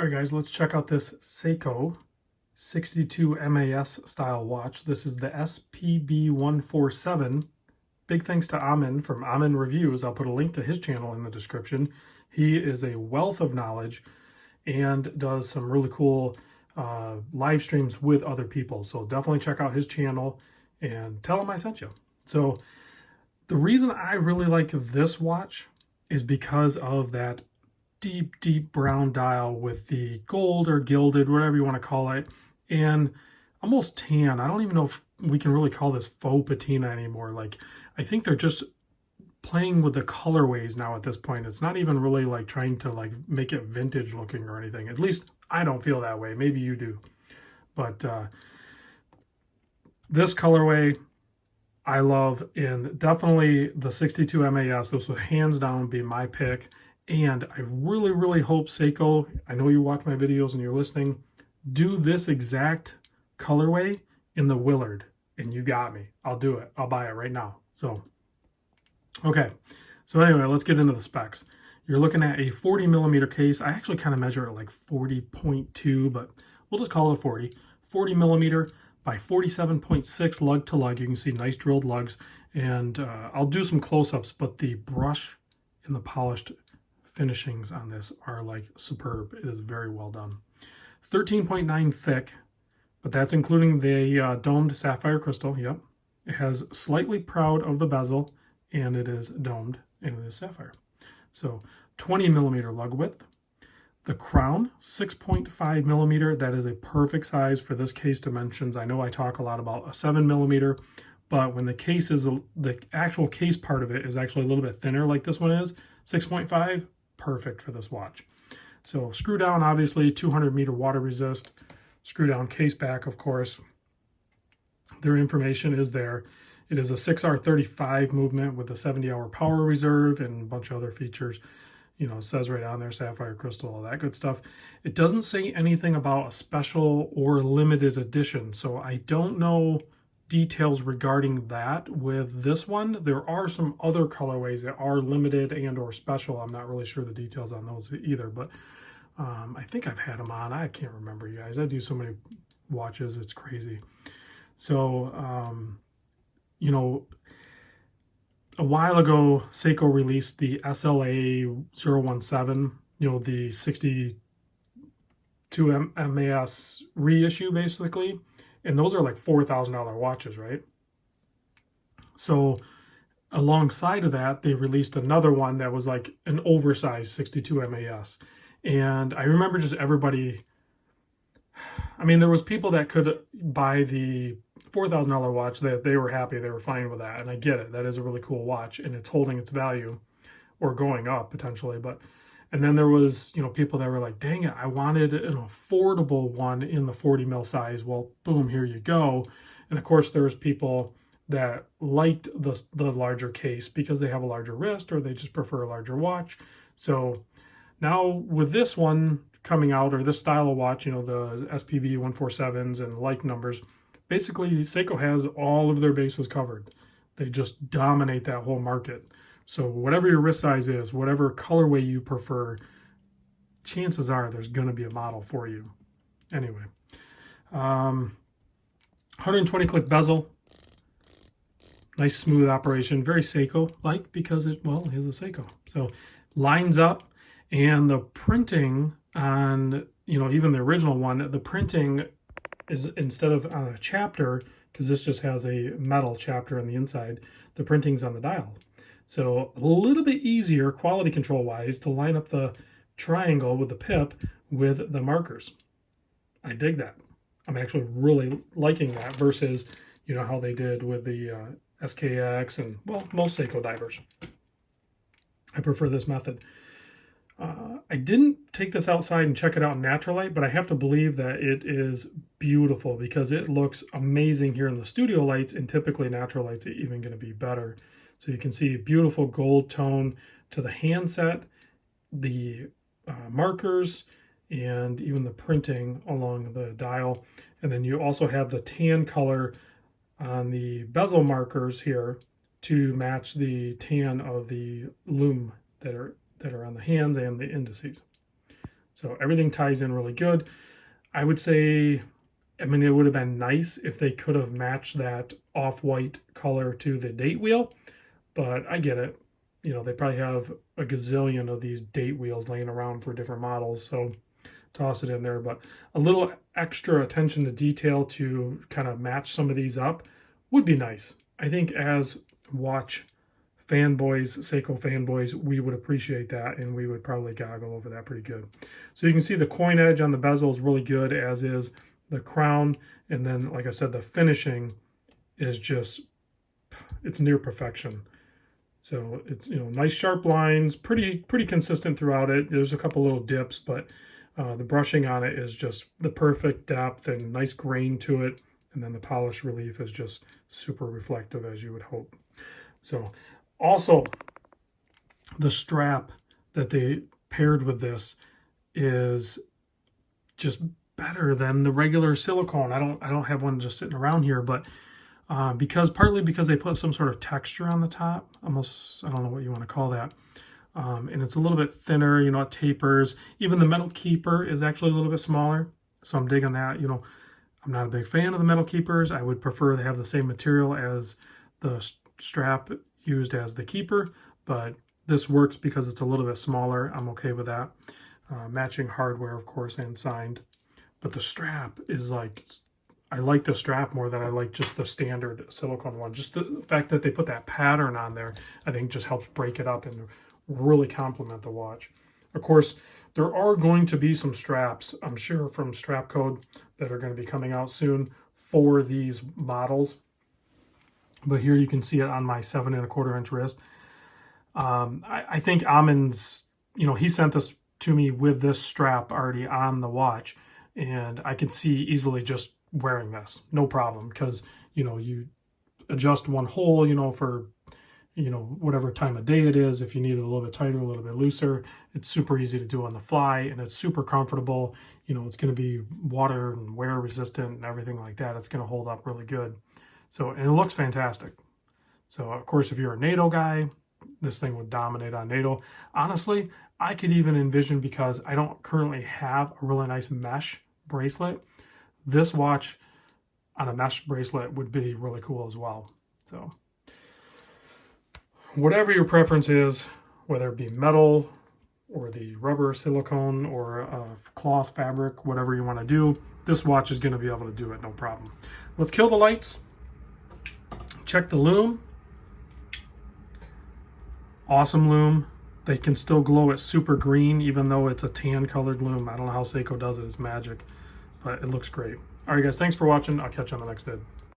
All right, guys, let's check out this Seiko 62 MAS style watch. This is the spb147. Big thanks to Amin from Amin Reviews. I'll put a link to his channel in the description. He is a wealth of knowledge and does some really cool live streams with other people. So definitely check out his channel and tell him I sent you. So the reason I really like this watch is because of that deep brown dial with the gold or gilded, whatever you want to call it, and almost tan. I don't even know if we can really call this faux patina anymore. Like, I think they're just playing with the colorways now at this point. It's not even really like trying to like make it vintage looking or anything. At least I don't feel that way. Maybe you do. But this colorway I love, and definitely the 62 MAS. This would hands down be my pick. And I really hope Seiko, I know you watch my videos and you're listening, do this exact colorway in the Willard. And you got me. I'll do it. I'll buy it right now. So, okay. So anyway, let's get into the specs. You're looking at a 40 millimeter case. I actually kind of measure it like 40.2, but we'll just call it a 40. 40 millimeter by 47.6 lug to lug. You can see nice drilled lugs. And I'll do some close-ups, but the brush and the polished finishings on this are like superb. It is very well done. 13.9 thick, but that's including the domed sapphire crystal. Yep. It has slightly proud of the bezel, and it is domed, and it is sapphire. So 20 millimeter lug width. The crown, 6.5 millimeter. That is a perfect size for this case dimensions. I know I talk a lot about a 7 millimeter, but when the case is, the actual case part of it is actually a little bit thinner like this one is, 6.5, perfect for this watch. So screw down, obviously, 200 meter water resist. Screw down case back, of course. Their information is there. It is a 6R35 movement with a 70-hour power reserve and a bunch of other features. You know, it says right on there, sapphire crystal, all that good stuff. It doesn't say anything about a special or limited edition, so I don't know details regarding that with this one. There are some other colorways that are limited and or special. I'm not really sure the details on those either, but I think I've had them on. I can't remember, you guys. I do so many watches, it's crazy. So, you know, a while ago, Seiko released the SLA017, you know, the 62 MAS reissue, basically. And those are like $4,000 watches, right? So alongside of that, they released another one that was like an oversized 62 MAS. And I remember just everybody, I mean, there was people that could buy the $4,000 watch that they were happy, they were fine with that. And I get it. That is a really cool watch and it's holding its value or going up potentially. But, and then there was, you know, people that were like, dang it, I wanted an affordable one in the 40 mil size. Well, boom, here you go. And of course, there's people that liked the larger case because they have a larger wrist or they just prefer a larger watch. So now with this one coming out, or this style of watch, you know, the SPB 147s and like numbers, basically Seiko has all of their bases covered. They just dominate that whole market. So whatever your wrist size is, whatever colorway you prefer, chances are there's going to be a model for you. Anyway, 120 click bezel, nice smooth operation, very Seiko-like because it, well, it is a Seiko. So lines up, and the printing on, you know, even the original one, the printing is instead of on a chapter, because this just has a metal chapter on the inside, the printing's on the dial. So a little bit easier quality control wise to line up the triangle with the pip with the markers. I dig that. I'm actually really liking that versus, you know, how they did with the SKX and, well, most Seiko divers. I prefer this method. I didn't take this outside and check it out in natural light, but I have to believe that it is beautiful because it looks amazing here in the studio lights, and typically natural light's even going to be better. So you can see beautiful gold tone to the handset, the markers, and even the printing along the dial. And then you also have the tan color on the bezel markers here to match the tan of the Loom that are on the hands and the indices. So everything ties in really good. I would say, I mean, it would have been nice if they could have matched that off-white color to the date wheel, but I get it. You know, they probably have a gazillion of these date wheels laying around for different models, so toss it in there. But a little extra attention to detail to kind of match some of these up would be nice. I think as watch fanboys, Seiko fanboys, we would appreciate that, and we would probably goggle over that pretty good. So you can see the coin edge on the bezel is really good, as is the crown. And then, like I said, the finishing is just, it's near perfection. So it's, you know, nice sharp lines, pretty consistent throughout it. There's a couple little dips, but the brushing on it is just the perfect depth and nice grain to it. And then the polish relief is just super reflective, as you would hope. So also, the strap that they paired with this is just better than the regular silicone. I don't have one just sitting around here, but partly because they put some sort of texture on the top, almost, I don't know what you want to call that. And it's a little bit thinner, you know, it tapers. Even the metal keeper is actually a little bit smaller. So I'm digging that. You know, I'm not a big fan of the metal keepers. I would prefer to have the same material as the strap used as the keeper, but this works because it's a little bit smaller. I'm okay with that. Matching hardware, of course, and signed. But the strap is like, I like the strap more than I like just the standard silicone one. Just the fact that they put that pattern on there, I think just helps break it up and really complement the watch. Of course, there are going to be some straps, I'm sure, from Strap Code that are going to be coming out soon for these models. But here you can see it on my 7 1/4 inch wrist. I think Amon's, you know, he sent this to me with this strap already on the watch, and I can see easily just wearing this, no problem, because, you know, you adjust one hole, you know, for, you know, whatever time of day it is. If you need it a little bit tighter, a little bit looser, it's super easy to do on the fly, and it's super comfortable. You know, it's going to be water and wear resistant and everything like that. It's going to hold up really good. So, and it looks fantastic. So, of course, if you're a NATO guy, this thing would dominate on NATO. Honestly, I could even envision, because I don't currently have a really nice mesh bracelet, this watch on a mesh bracelet would be really cool as well. So, whatever your preference is, whether it be metal or the rubber, silicone, or cloth, fabric, whatever you want to do, this watch is going to be able to do it, no problem. Let's kill the lights. Check the Loom. Awesome Loom. They can still glow it super green, even though it's a tan colored Loom. I don't know how Seiko does it. It's magic, but it looks great. All right, guys, thanks for watching. I'll catch you on the next vid.